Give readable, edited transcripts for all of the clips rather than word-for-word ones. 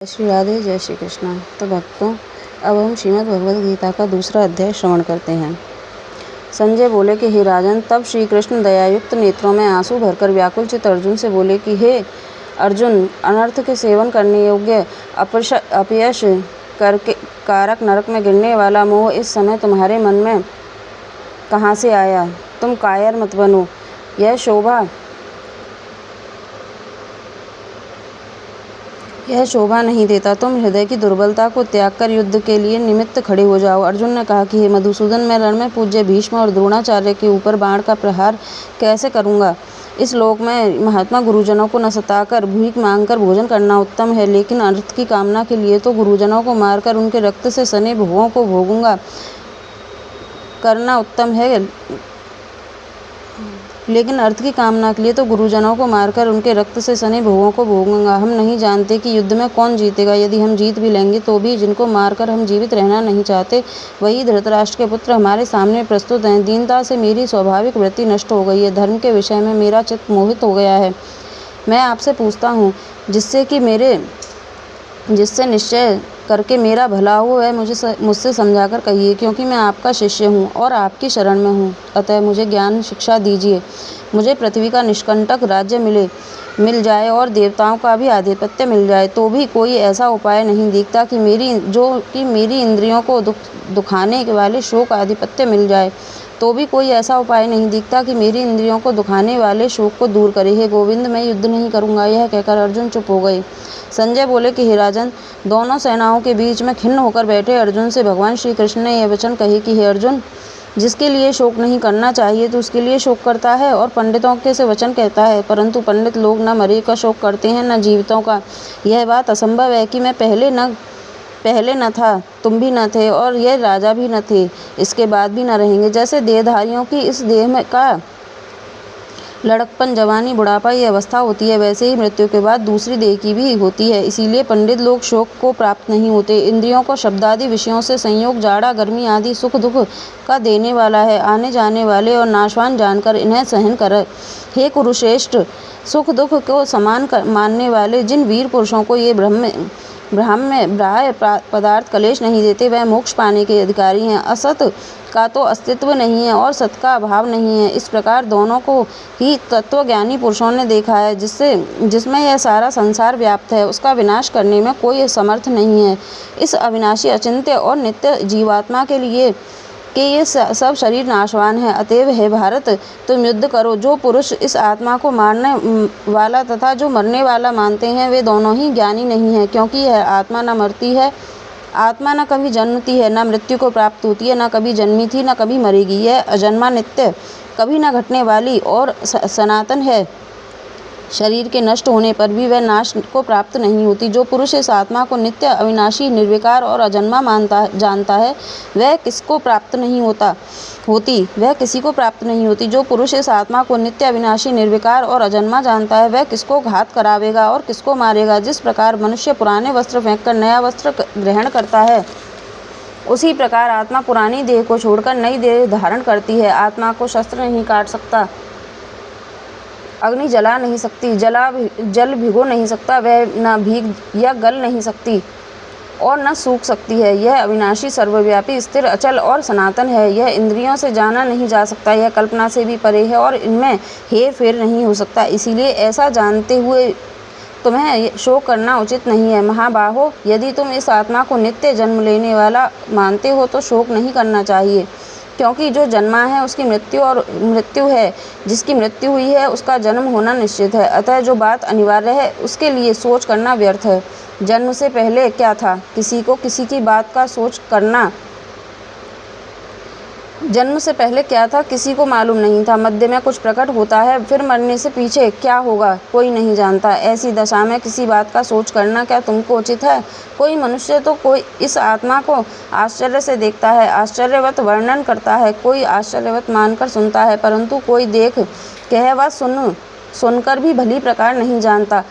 श्री राधे, जय श्री कृष्ण। तो भक्तों, अब हम श्रीमद् भगवद गीता का दूसरा अध्याय श्रवण करते हैं। संजय बोले कि हे राजन, तब श्री कृष्ण दयायुक्त नेत्रों में आंसू भरकर व्याकुल चित्त अर्जुन से बोले कि हे अर्जुन, अनर्थ के सेवन करने योग्य अपयश कारक नरक में गिरने वाला मोह इस समय तुम्हारे मन में कहाँ से आया? तुम कायर मत बनो। यह शोभा नहीं देता। तुम हृदय की दुर्बलता को त्याग कर युद्ध के लिए निमित्त खड़े हो जाओ। अर्जुन ने कहा कि हे मधुसूदन, मैं रण में पूज्य भीष्म और द्रोणाचार्य के ऊपर बाण का प्रहार कैसे करूंगा? इस लोक में महात्मा गुरुजनों को न सताकर भीख मांगकर भोजन करना उत्तम है, लेकिन अर्थ की कामना के लिए तो गुरुजनों को मारकर उनके रक्त से सने भोगों को भोगूंगा करना उत्तम है। लेकिन अर्थ की कामना के लिए तो गुरुजनों को मारकर उनके रक्त से सने भोगों को भोगूंगा। हम नहीं जानते कि युद्ध में कौन जीतेगा। यदि हम जीत भी लेंगे तो भी जिनको मारकर हम जीवित रहना नहीं चाहते, वही धृतराष्ट्र के पुत्र हमारे सामने प्रस्तुत हैं। दीनता से मेरी स्वाभाविक वृत्ति नष्ट हो गई है। धर्म के विषय में मेरा चित्त मोहित हो गया है। मैं आपसे पूछता हूँ, जिससे निश्चय करके मेरा भला हो, वह मुझसे समझाकर कहिए, क्योंकि मैं आपका शिष्य हूँ और आपकी शरण में हूँ। अतः मुझे ज्ञान शिक्षा दीजिए। मुझे पृथ्वी का निष्कंटक राज्य मिल जाए और देवताओं का भी आधिपत्य मिल जाए, तो भी कोई ऐसा उपाय नहीं दिखता कि मेरी इंद्रियों को दुखाने वाले शोक आधिपत्य मिल जाए, तो भी कोई ऐसा उपाय नहीं दिखता कि मेरी इंद्रियों को दुखाने वाले शोक को दूर करे। हे गोविंद, मैं युद्ध नहीं करूँगा। यह कहकर अर्जुन चुप हो गए। संजय बोले कि हे राजन, दोनों सेनाओं के बीच में खिन्न होकर बैठे अर्जुन से भगवान श्री कृष्ण ने यह वचन कहे कि हे अर्जुन, जिसके लिए शोक नहीं करना चाहिए तो उसके लिए शोक करता है और पंडितों के से वचन कहता है, परंतु पंडित लोग न मरे का शोक करते हैं न जीवितों का। यह बात असंभव है कि मैं पहले न था, तुम भी न थे और यह राजा भी न थे, इसके बाद भी न रहेंगे। जैसे देहधारियों की इस देह में का लड़कपन, जवानी, बुढ़ापा ये अवस्था होती है, वैसे ही मृत्यु के बाद दूसरी देह की भी होती है। इसीलिए पंडित लोग शोक को प्राप्त नहीं होते। इंद्रियों को शब्दादि विषयों से संयोग जाड़ा गर्मी आदि सुख दुख का देने वाला है, आने जाने वाले और नाशवान जानकर इन्हें सहन कर। हे कुरुश्रेष्ठ, सुख दुख को समान मानने वाले जिन वीर पुरुषों को ये बाह्य पदार्थ कलेश नहीं देते, वह मोक्ष पाने के अधिकारी हैं। असत का तो अस्तित्व नहीं है और सत का अभाव नहीं है। इस प्रकार दोनों को ही तत्वज्ञानी पुरुषों ने देखा है। जिसमें यह सारा संसार व्याप्त है, उसका विनाश करने में कोई समर्थ नहीं है। इस अविनाशी, अचिंत्य और नित्य जीवात्मा के लिए कि ये सब शरीर नाशवान है। अतएव हे भारत, तुम युद्ध करो। जो पुरुष इस आत्मा को मारने वाला तथा जो मरने वाला मानते हैं, वे दोनों ही ज्ञानी नहीं है, क्योंकि यह आत्मा न मरती है। आत्मा न कभी जन्मती है, न मृत्यु को प्राप्त होती है, न कभी जन्मी थी, न कभी मरेगी। यह अजन्मा, नित्य, कभी न घटने वाली और सनातन है। शरीर के नष्ट होने पर भी वह नाश को प्राप्त नहीं होती। जो पुरुष इस आत्मा को नित्य, अविनाशी, निर्विकार और अजन्मा जानता है, वह किसी को प्राप्त नहीं होती। जो पुरुष इस आत्मा को नित्य, अविनाशी, निर्विकार और अजन्मा जानता है, वह किसको घात करावेगा और किसको मारेगा। जिस प्रकार मनुष्य पुराने वस्त्र फेंककर नया वस्त्र ग्रहण करता है, उसी प्रकार आत्मा पुरानी देह को छोड़कर नई देह धारण करती है। आत्मा को शस्त्र नहीं काट सकता, अग्नि जला नहीं सकती, जल भिगो नहीं सकता, वह न भीग या गल नहीं सकती और न सूख सकती है। यह अविनाशी, सर्वव्यापी, स्थिर, अचल और सनातन है। यह इंद्रियों से जाना नहीं जा सकता, यह कल्पना से भी परे है और इनमें हेर फेर नहीं हो सकता। इसीलिए ऐसा जानते हुए तुम्हें शोक करना उचित नहीं है। महाबाहो, यदि तुम इस आत्मा को नित्य जन्म लेने वाला मानते हो तो शोक नहीं करना चाहिए, क्योंकि जो जन्मा है उसकी मृत्यु है, जिसकी मृत्यु हुई है उसका जन्म होना निश्चित है। अतः जो बात अनिवार्य है उसके लिए सोच करना व्यर्थ है। जन्म से पहले क्या था, किसी को किसी की बात का सोच करना जन्म से पहले क्या था किसी को मालूम नहीं था। मध्य में कुछ प्रकट होता है, फिर मरने से पीछे क्या होगा कोई नहीं जानता। ऐसी दशा में किसी बात का सोच करना क्या तुमको उचित है? कोई मनुष्य तो कोई इस आत्मा को आश्चर्य से देखता है, आश्चर्यवत वर्णन करता है, कोई आश्चर्यवत मानकर सुनता है, परंतु कोई देख कह व सुनकर भी भली प्रकार नहीं जानता।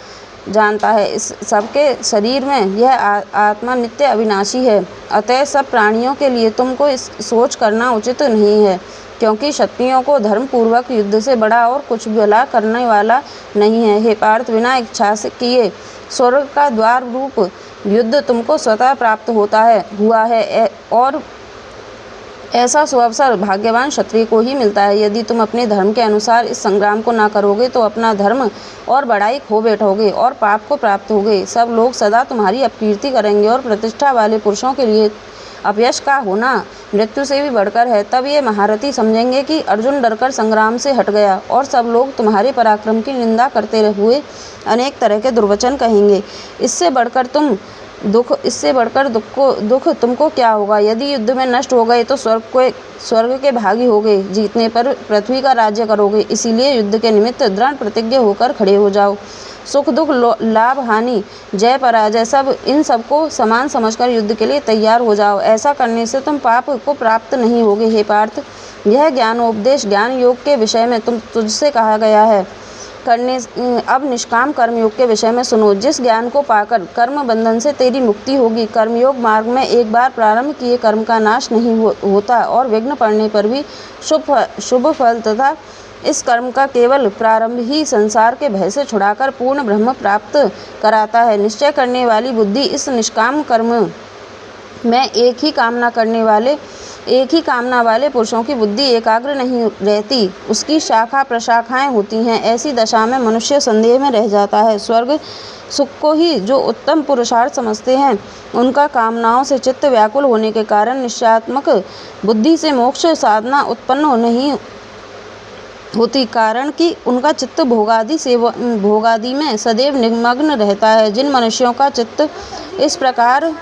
जानता है। इस सबके शरीर में यह आत्मा नित्य अविनाशी है। अतः सब प्राणियों के लिए तुमको इस सोच करना उचित नहीं है, क्योंकि क्षत्रियों को धर्मपूर्वक युद्ध से बड़ा और कुछ भला करने वाला नहीं है। हे पार्थ, बिना इच्छा से किए स्वर्ग का द्वार रूप युद्ध तुमको स्वतः प्राप्त हुआ है और ऐसा सुअवसर भाग्यवान क्षत्रिय को ही मिलता है। यदि तुम अपने धर्म के अनुसार इस संग्राम को ना करोगे तो अपना धर्म और बड़ाई खो बैठोगे और पाप को प्राप्त होगे। सब लोग सदा तुम्हारी अपकीर्ति करेंगे और प्रतिष्ठा वाले पुरुषों के लिए अपयश का होना मृत्यु से भी बढ़कर है। तब ये महारथी समझेंगे कि अर्जुन डरकर संग्राम से हट गया, और सब लोग तुम्हारे पराक्रम की निंदा करते हुए अनेक तरह के दुर्वचन कहेंगे। इससे बढ़कर दुख तुमको क्या होगा? यदि युद्ध में नष्ट हो गए तो स्वर्ग के भागी होगे, जीतने पर पृथ्वी का राज्य करोगे। इसीलिए युद्ध के निमित्त दृढ़ प्रतिज्ञ होकर खड़े हो जाओ। सुख दुख, लाभ हानि, जय पराजय, इन सबको समान समझकर युद्ध के लिए तैयार हो जाओ। ऐसा करने से तुम पाप को प्राप्त नहीं होगे। हे पार्थ, यह ज्ञानोपदेश ज्ञान योग के विषय में तुझसे कहा गया है। अब निष्काम कर्मयोग के विषय में सुनो। जिस ज्ञान को पाकर कर्म बंधन से तेरी मुक्ति होगी। कर्मयोग मार्ग में एक बार प्रारंभ किए कर्म का नाश नहीं होता और विघ्न पड़ने पर भी शुभ फल तथा इस कर्म का केवल प्रारंभ ही संसार के भय से छुड़ाकर पूर्ण ब्रह्म प्राप्त कराता है। निश्चय करने वाली बुद्धि इस निष्काम कर्म में एक ही कामना वाले पुरुषों की बुद्धि एकाग्र नहीं रहती, उसकी शाखा प्रशाखाएं होती हैं। ऐसी दशा में मनुष्य संदेह में रह जाता है। स्वर्ग सुख को ही जो उत्तम पुरुषार्थ समझते हैं, उनका कामनाओं से चित्त व्याकुल होने के कारण निश्चयात्मक बुद्धि से मोक्ष साधना उत्पन्न नहीं होती, कारण कि उनका चित्त भोगादि में सदैव निमग्न रहता है। जिन मनुष्यों का चित्त इस प्रकार